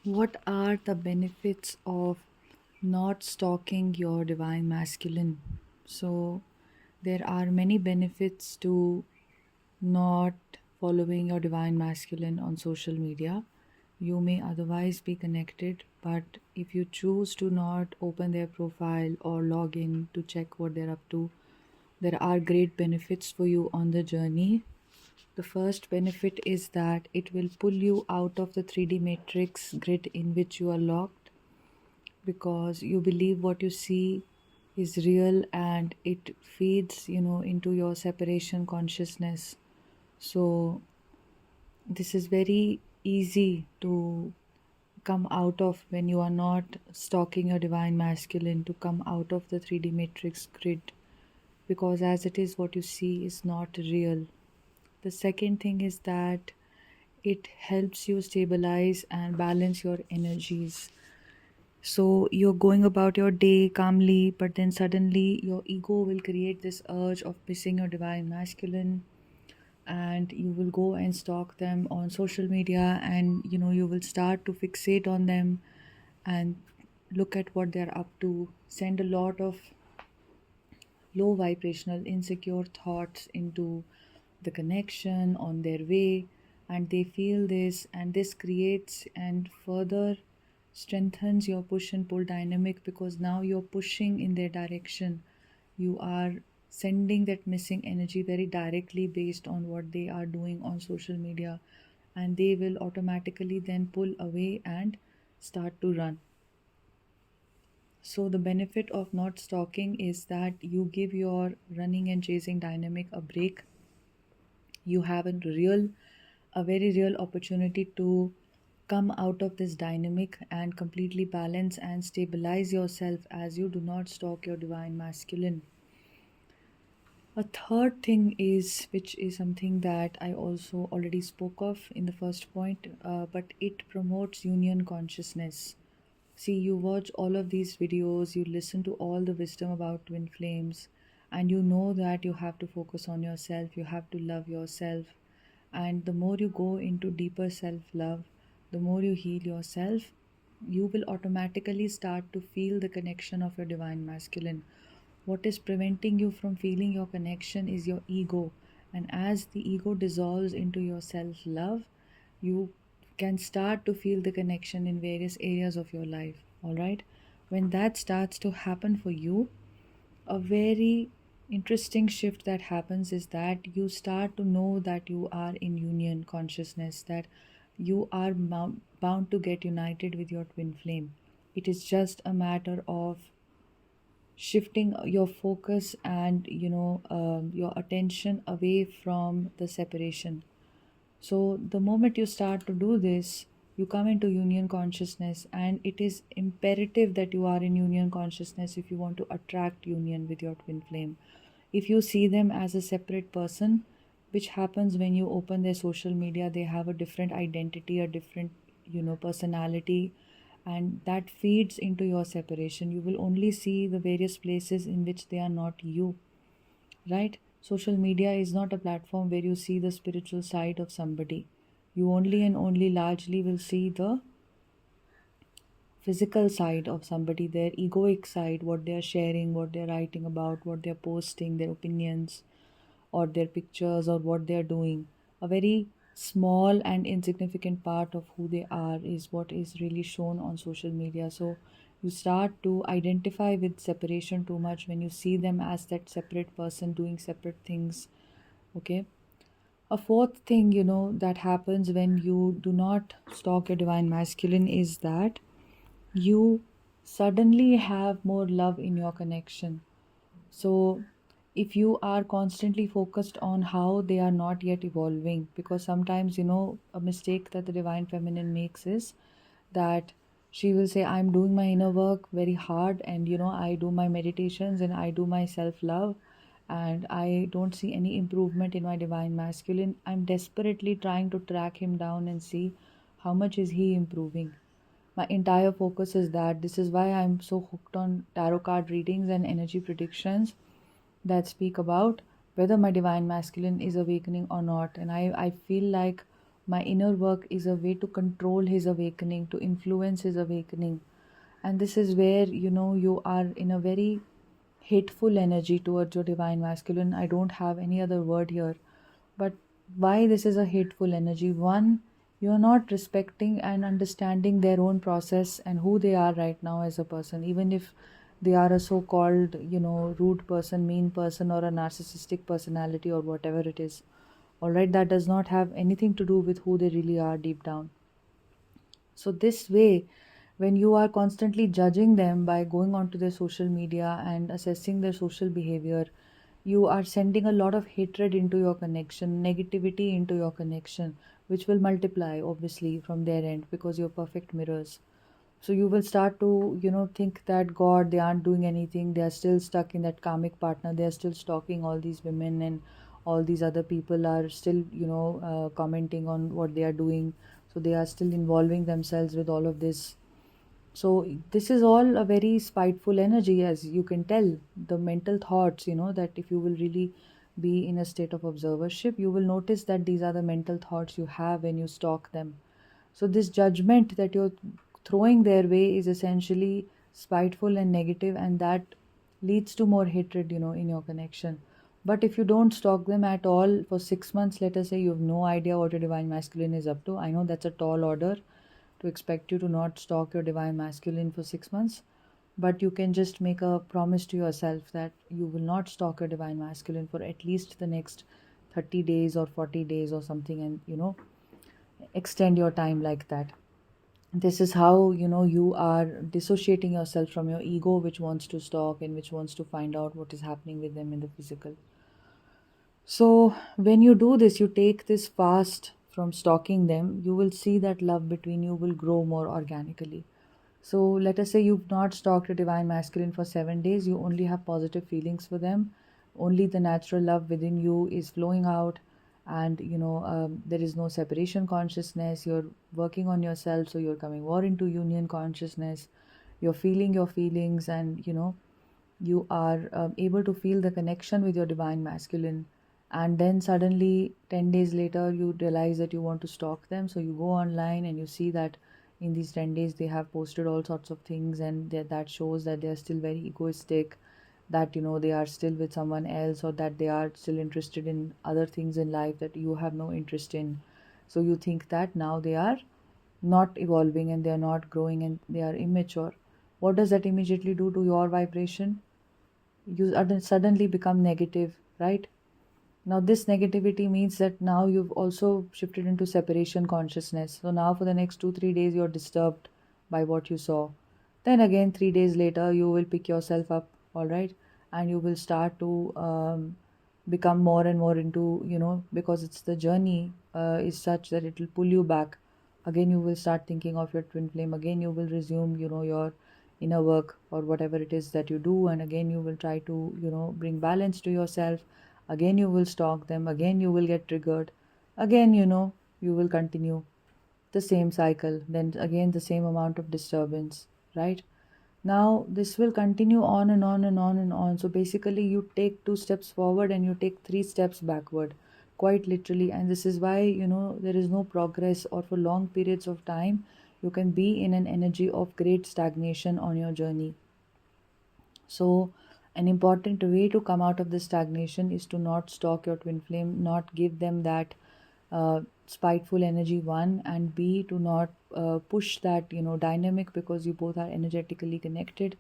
What are the benefits of not stalking your divine masculine? So, there are many benefits to not following your divine masculine on social media. You may otherwise be connected, but if you choose to not open their profile or log in to check what they're up to, there are great benefits for you on the journey. The first benefit is that it will pull you out of the 3D matrix grid in which you are locked, because you believe what you see is real and it feeds, into your separation consciousness. So this is very easy to come out of when you are not stalking your divine masculine, to come out of the 3D matrix grid, because as it is, what you see is not real. The second thing is that it helps you stabilize and balance your energies. So you're going about your day calmly, but then suddenly your ego will create this urge of missing your divine masculine, and you will go and stalk them on social media, and you will start to fixate on them and look at what they're up to, send a lot of low vibrational insecure thoughts into the connection on their way, and they feel this, and this creates and further strengthens your push and pull dynamic, because now you're pushing in their direction. You are sending that missing energy very directly based on what they are doing on social media, and they will automatically then pull away and start to run. So, the benefit of not stalking is that you give your running and chasing dynamic a break. You have a very real opportunity to come out of this dynamic and completely balance and stabilize yourself as you do not stalk your divine masculine. A third thing is, which is something that I also already spoke of in the first point, but it promotes union consciousness. See, you watch all of these videos, you listen to all the wisdom about twin flames, and you know that you have to focus on yourself, you have to love yourself. And the more you go into deeper self love, the more you heal yourself, you will automatically start to feel the connection of your divine masculine. What is preventing you from feeling your connection is your ego. And as the ego dissolves into your self love, you can start to feel the connection in various areas of your life. All right. When that starts to happen for you, a very interesting shift that happens is that you start to know that you are in union consciousness, that you are bound to get united with your twin flame. It is just a matter of shifting your focus and your attention away from the separation. So the moment you start to do this, you come into union consciousness, and it is imperative that you are in union consciousness if you want to attract union with your twin flame. If you see them as a separate person, which happens when you open their social media, they have a different identity, a different personality, and that feeds into your separation. You will only see the various places in which they are not you, right? Social media is not a platform where you see the spiritual side of somebody. You only and only largely will see the physical side of somebody, their egoic side, what they are sharing, what they are writing about, what they are posting, their opinions, or their pictures, or what they are doing. A very small and insignificant part of who they are is what is really shown on social media. So you start to identify with separation too much when you see them as that separate person doing separate things. Okay. A fourth thing, that happens when you do not stalk your divine masculine is that you suddenly have more love in your connection. So, if you are constantly focused on how they are not yet evolving, because sometimes, a mistake that the divine feminine makes is that she will say, I'm doing my inner work very hard, and I do my meditations and I do my self love, and I don't see any improvement in my divine masculine. I'm desperately trying to track him down and see how much is he improving. My entire focus is that. This is why I'm so hooked on tarot card readings and energy predictions that speak about whether my divine masculine is awakening or not. And I feel like My inner work is a way to control his awakening, to influence his awakening. And this is where, you are in a very hateful energy towards your divine masculine. I don't have any other word here. But why this is a hateful energy? One, you're not respecting and understanding their own process and who they are right now as a person, even if they are a so-called, rude person, mean person, or a narcissistic personality, or whatever it is. All right, that does not have anything to do with who they really are deep down. So this way, when you are constantly judging them by going onto their social media and assessing their social behavior, you are sending a lot of hatred into your connection, negativity into your connection, which will multiply obviously from their end, because you're perfect mirrors. So you will start to, think that God, they aren't doing anything. They are still stuck in that karmic partner. They are still stalking all these women, and all these other people are still, commenting on what they are doing. So they are still involving themselves with all of this. So this is all a very spiteful energy, as you can tell. The mental thoughts, that if you will really be in a state of observership, you will notice that these are the mental thoughts you have when you stalk them. So this judgment that you're throwing their way is essentially spiteful and negative, and that leads to more hatred, in your connection. But if you don't stalk them at all for 6 months, let us say, you have no idea what your divine masculine is up to. I know that's a tall order to expect you to not stalk your divine masculine for 6 months, but you can just make a promise to yourself that you will not stalk your divine masculine for at least the next 30 days or 40 days or something, and extend your time like that. This is how, you are dissociating yourself from your ego, which wants to stalk and which wants to find out what is happening with them in the physical. So when you do this, you take this fast from stalking them, you will see that love between you will grow more organically. So let us say you've not stalked a divine masculine for 7 days, you only have positive feelings for them, only the natural love within you is flowing out, and there is no separation consciousness. You're working on yourself, so you're coming more into union consciousness. You're feeling your feelings, and you are able to feel the connection with your divine masculine. And then suddenly 10 days later you realize that you want to stalk them, so you go online and you see that in these 10 days they have posted all sorts of things, and that shows that they are still very egoistic, that they are still with someone else, or that they are still interested in other things in life that you have no interest in. So you think that now they are not evolving, and they are not growing, and they are immature. What does that immediately do to your vibration? You suddenly become negative, right? Now, this negativity means that now you've also shifted into separation consciousness. So now for the next 2, 3 days, you're disturbed by what you saw. Then again, 3 days later, you will pick yourself up, all right, and you will start to become more and more into, because it's the journey is such that it will pull you back. Again, you will start thinking of your twin flame. Again, you will resume, your inner work or whatever it is that you do, and again, you will try to, bring balance to yourself. Again you will stalk them, again you will get triggered, again you will continue the same cycle, then again the same amount of disturbance, right? Now this will continue on and on and on and on. So basically you take 2 steps forward and you take 3 steps backward, quite literally. And this is why there is no progress, or for long periods of time you can be in an energy of great stagnation on your journey. So, an important way to come out of this stagnation is to not stalk your twin flame, not give them that spiteful energy, one, and B, to not push that dynamic, because you both are energetically connected.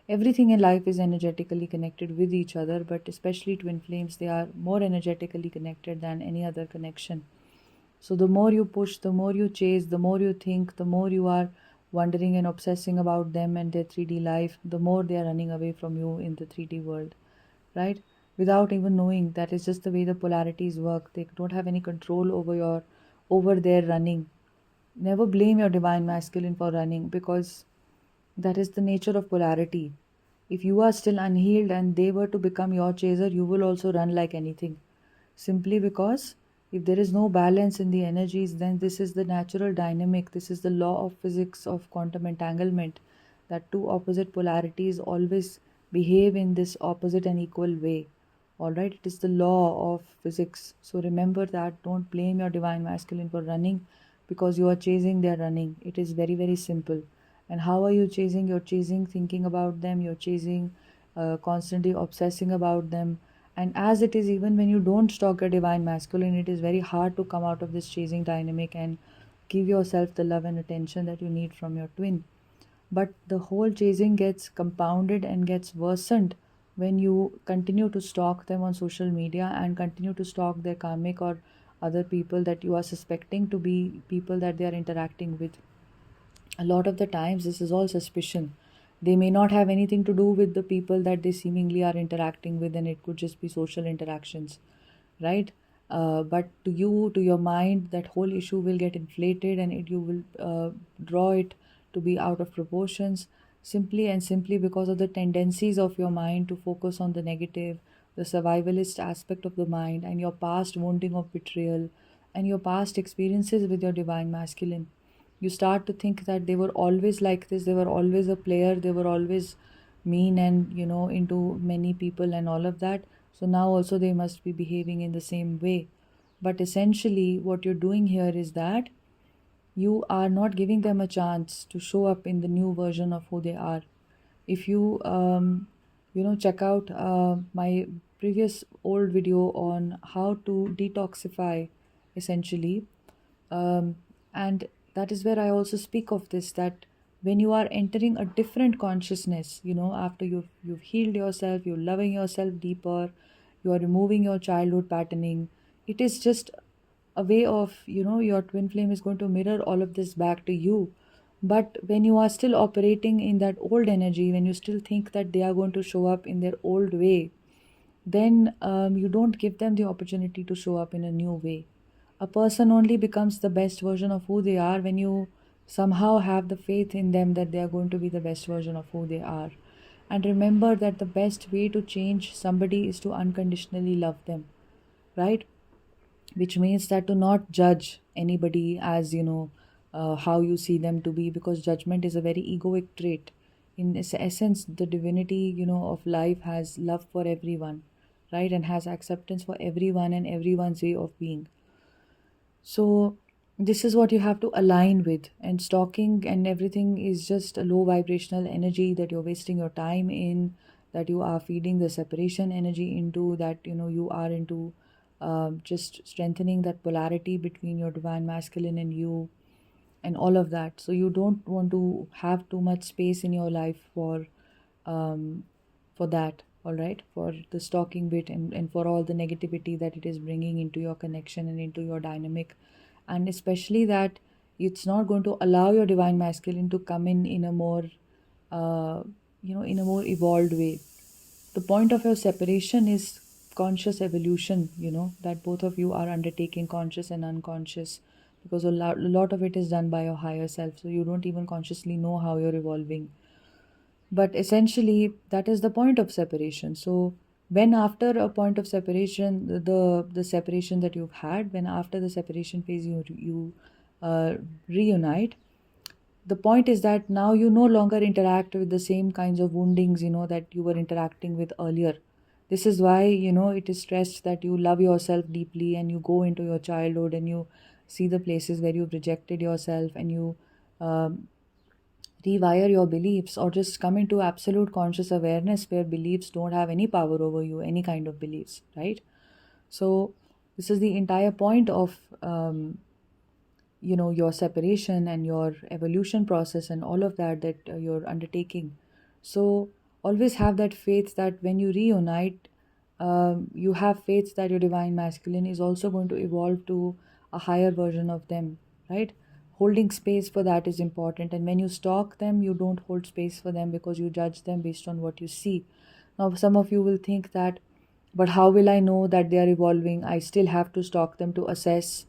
Everything in life is energetically connected with each other, but especially twin flames, they are more energetically connected than any other connection. So the more you push, the more you chase, the more you think, the more you are wondering and obsessing about them and their 3D life, the more they are running away from you in the 3D world, right? Without even knowing that is just the way the polarities work. They don't have any control over their running. Never blame your divine masculine for running, because that is the nature of polarity. If you are still unhealed and they were to become your chaser, you will also run like anything. Simply because if there is no balance in the energies, then this is the natural dynamic. This is the law of physics of quantum entanglement, that two opposite polarities always behave in this opposite and equal way. All right, it is the law of physics. So remember that. Don't blame your divine masculine for running because you are chasing their running. It is very, very simple. And how are you chasing? You're chasing thinking about them, you're chasing constantly obsessing about them. And as it is, even when you don't stalk your divine masculine, it is very hard to come out of this chasing dynamic and give yourself the love and attention that you need from your twin. But the whole chasing gets compounded and gets worsened when you continue to stalk them on social media and continue to stalk their karmic or other people that you are suspecting to be people that they are interacting with. A lot of the times this is all suspicion. They may not have anything to do with the people that they seemingly are interacting with, and it could just be social interactions, right? But to you, to your mind, that whole issue will get inflated, and you will draw it to be out of proportions, simply and simply because of the tendencies of your mind to focus on the negative, the survivalist aspect of the mind, and your past wounding of betrayal, and your past experiences with your divine masculine. You start to think that they were always like this, they were always a player, they were always mean and into many people and all of that. So now also they must be behaving in the same way. But essentially what you're doing here is that you are not giving them a chance to show up in the new version of who they are. If you check out my previous old video on how to detoxify, essentially, um, and that is where I also speak of this, that when you are entering a different consciousness, after you've healed yourself, you're loving yourself deeper, you are removing your childhood patterning, it is just a way of, your twin flame is going to mirror all of this back to you. But when you are still operating in that old energy, when you still think that they are going to show up in their old way, then you don't give them the opportunity to show up in a new way. A person only becomes the best version of who they are when you somehow have the faith in them that they are going to be the best version of who they are. And remember that the best way to change somebody is to unconditionally love them, right? Which means that to not judge anybody as how you see them to be, because judgment is a very egoic trait. In essence, the divinity of life has love for everyone, right, and has acceptance for everyone and everyone's way of being. So this is what you have to align with, and stalking and everything is just a low vibrational energy that you're wasting your time in, that you are feeding the separation energy into, that you are into just strengthening that polarity between your divine masculine and you, and all of that. So you don't want to have too much space in your life um, for that, all right, for the stalking bit, and for all the negativity that it is bringing into your connection and into your dynamic. And especially that it's not going to allow your divine masculine to come in a more uh, in a more evolved way. The point of your separation is conscious evolution, that both of you are undertaking, conscious and unconscious, because a lot of it is done by your higher self, so you don't even consciously know how you're evolving. But essentially that is the point of separation. So when after a point of separation, the separation that you've had, when after the separation phase you uh, reunite, the point is that now you no longer interact with the same kinds of woundings that you were interacting with earlier. This is why it is stressed that you love yourself deeply and you go into your childhood and you see the places where you've rejected yourself, and you um, rewire your beliefs, or just come into absolute conscious awareness where beliefs don't have any power over you, any kind of beliefs, right? So this is the entire point of your separation and your evolution process and all of that you're undertaking. So always have that faith that when you reunite, you have faith that your divine masculine is also going to evolve to a higher version of them, right? Holding space for that is important, and when you stalk them, you don't hold space for them because you judge them based on what you see. Now some of you will think that, but how will I know that they are evolving? I still have to stalk them to assess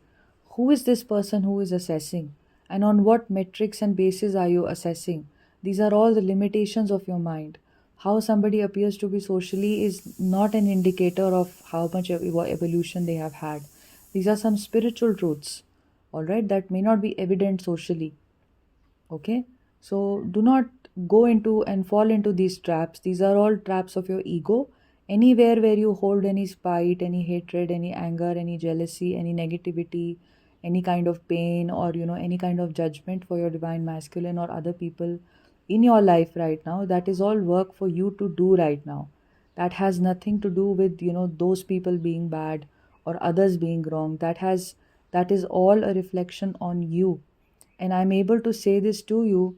who is this person who is assessing, and on what metrics and basis are you assessing. These are all the limitations of your mind. How somebody appears to be socially is not an indicator of how much evolution they have had. These are some spiritual truths, all right, that may not be evident socially. Okay, so do not go into and fall into these traps. These are all traps of your ego, Anywhere where you hold any spite, any hatred, any anger, any jealousy, any negativity, any kind of pain, or any kind of judgment for your divine masculine or other people in your life right now, that is all work for you to do right now. That has nothing to do with those people being bad or others being wrong. That is all a reflection on you. And I'm able to say this to you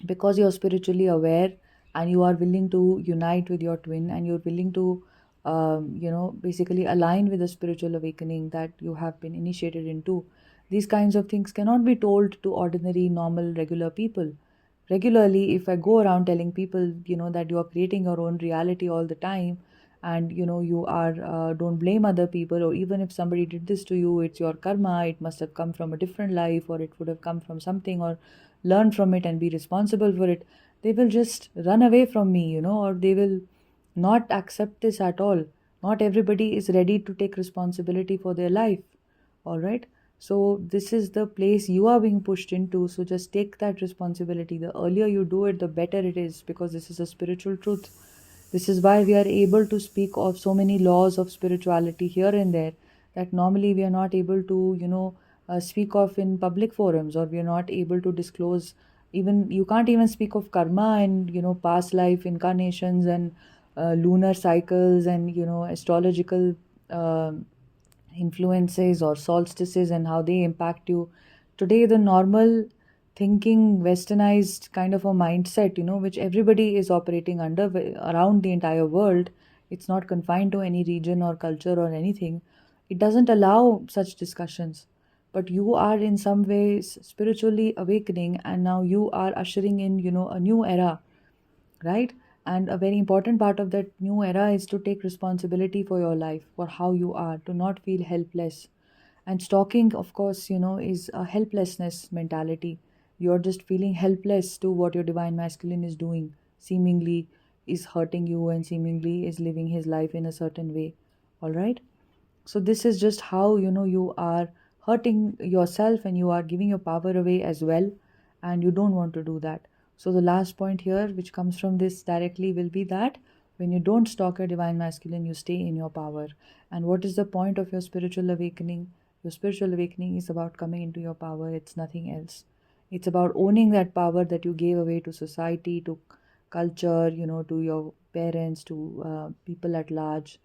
because you're spiritually aware, and you are willing to unite with your twin, and you're willing to basically align with the spiritual awakening that you have been initiated into. These kinds of things cannot be told to ordinary, normal, regular people. Regularly, if I go around telling people that you are creating your own reality all the time, and you are don't blame other people, or even if somebody did this to you, it's your karma, it must have come from a different life, or it would have come from something, or learn from it and be responsible for it, they will just run away from me, or they will not accept this at all. Not everybody is ready to take responsibility for their life. All right. So, this is the place you are being pushed into. So, just take that responsibility. The earlier you do it, the better it is, because this is a spiritual truth. This is why we are able to speak of so many laws of spirituality here and there that normally we are not able to, speak of in public forums, or we are not able to disclose. Even you can't even speak of karma and past life incarnations and lunar cycles and astrological influences or solstices and how they impact you. Today, the normal thinking, westernized kind of a mindset, which everybody is operating under around the entire world, it's not confined to any region or culture or anything. It doesn't allow such discussions. But you are in some ways spiritually awakening, and now you are ushering in, a new era, right? And a very important part of that new era is to take responsibility for your life, for how you are, to not feel helpless. And stalking, of course, is a helplessness mentality. You're just feeling helpless to what your divine masculine is doing, seemingly is hurting you and seemingly is living his life in a certain way. All right. So this is just how you are hurting yourself, and you are giving your power away as well, and you don't want to do that. So the last point here, which comes from this directly, will be that when you don't stalk your divine masculine, you stay in your power. And what is the point of your spiritual awakening? Your spiritual awakening is about coming into your power. It's nothing else. It's about owning that power that you gave away to society, to culture, to your parents, to people at large.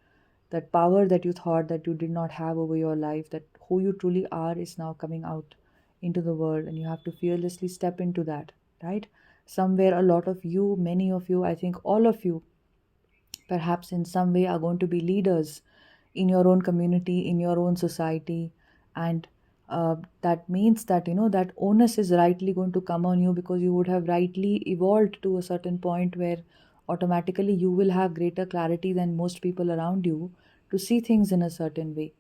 That power that you thought that you did not have over your life, that who you truly are is now coming out into the world, and you have to fearlessly step into that, right? Somewhere, a lot of you, many of you, I think all of you, perhaps in some way, are going to be leaders in your own community, in your own society. And that means that that onus is rightly going to come on you, because you would have rightly evolved to a certain point where automatically you will have greater clarity than most people around you to see things in a certain way,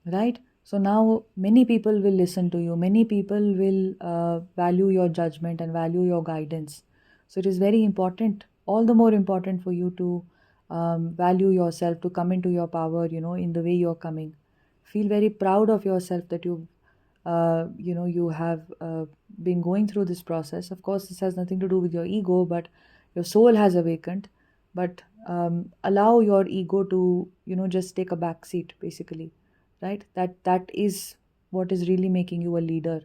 right? So now many people will listen to you, many people will value your judgment and value your guidance. So it is very important, all the more important for you to value yourself, to come into your power, in the way you're coming. Feel very proud of yourself that you have been going through this process. Of course, this has nothing to do with your ego, but your soul has awakened. But allow your ego to just take a back seat, basically, right? That is what is really making you a leader,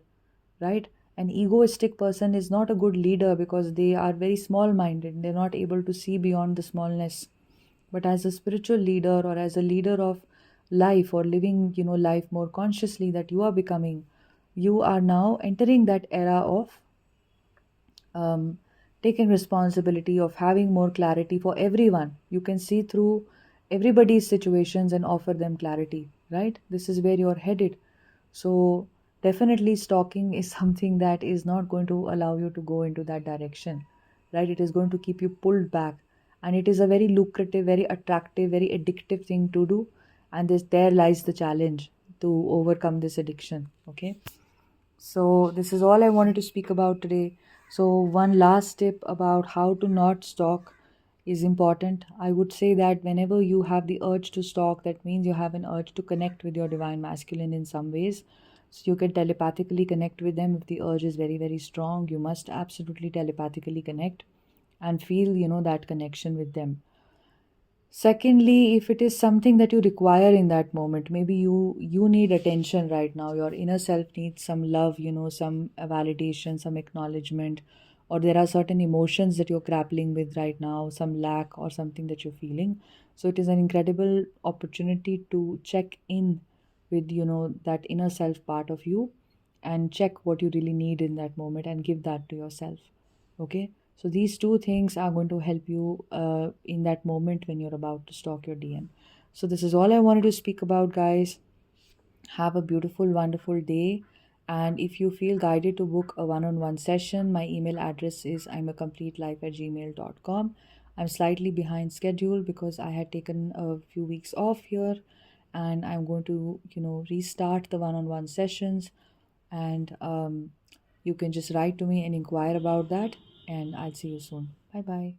right? An egoistic person is not a good leader, because they are very small minded, they're not able to see beyond the smallness. But as a spiritual leader, or as a leader of life, or living life more consciously, that you are becoming, you are now entering that era of um, taking responsibility, of having more clarity for everyone. You can see through everybody's situations and offer them clarity, right? This is where you're headed. So, definitely, stalking is something that is not going to allow you to go into that direction, right? It is going to keep you pulled back. And it is a very lucrative, very attractive, very addictive thing to do. And there lies the challenge to overcome this addiction, okay? So, this is all I wanted to speak about today. So, one last tip about how to not stalk is important. I would say that whenever you have the urge to stalk, that means you have an urge to connect with your divine masculine in some ways. So, you can telepathically connect with them if the urge is very, very strong. You must absolutely telepathically connect and feel, that connection with them. Secondly, if it is something that you require in that moment, maybe you need attention right now. Your inner self needs some love, some validation, some acknowledgement, or there are certain emotions that you're grappling with right now, some lack or something that you're feeling. So it is an incredible opportunity to check in with, that inner self part of you, and check what you really need in that moment and give that to yourself. Okay, so these two things are going to help you in that moment when you're about to stalk your DM. So this is all I wanted to speak about, guys. Have a beautiful, wonderful day. And if you feel guided to book a one-on-one session, my email address is imacompletelife@gmail.com. I'm slightly behind schedule because I had taken a few weeks off here, and I'm going to, restart the one-on-one sessions. And you can just write to me and inquire about that. And I'll see you soon. Bye bye.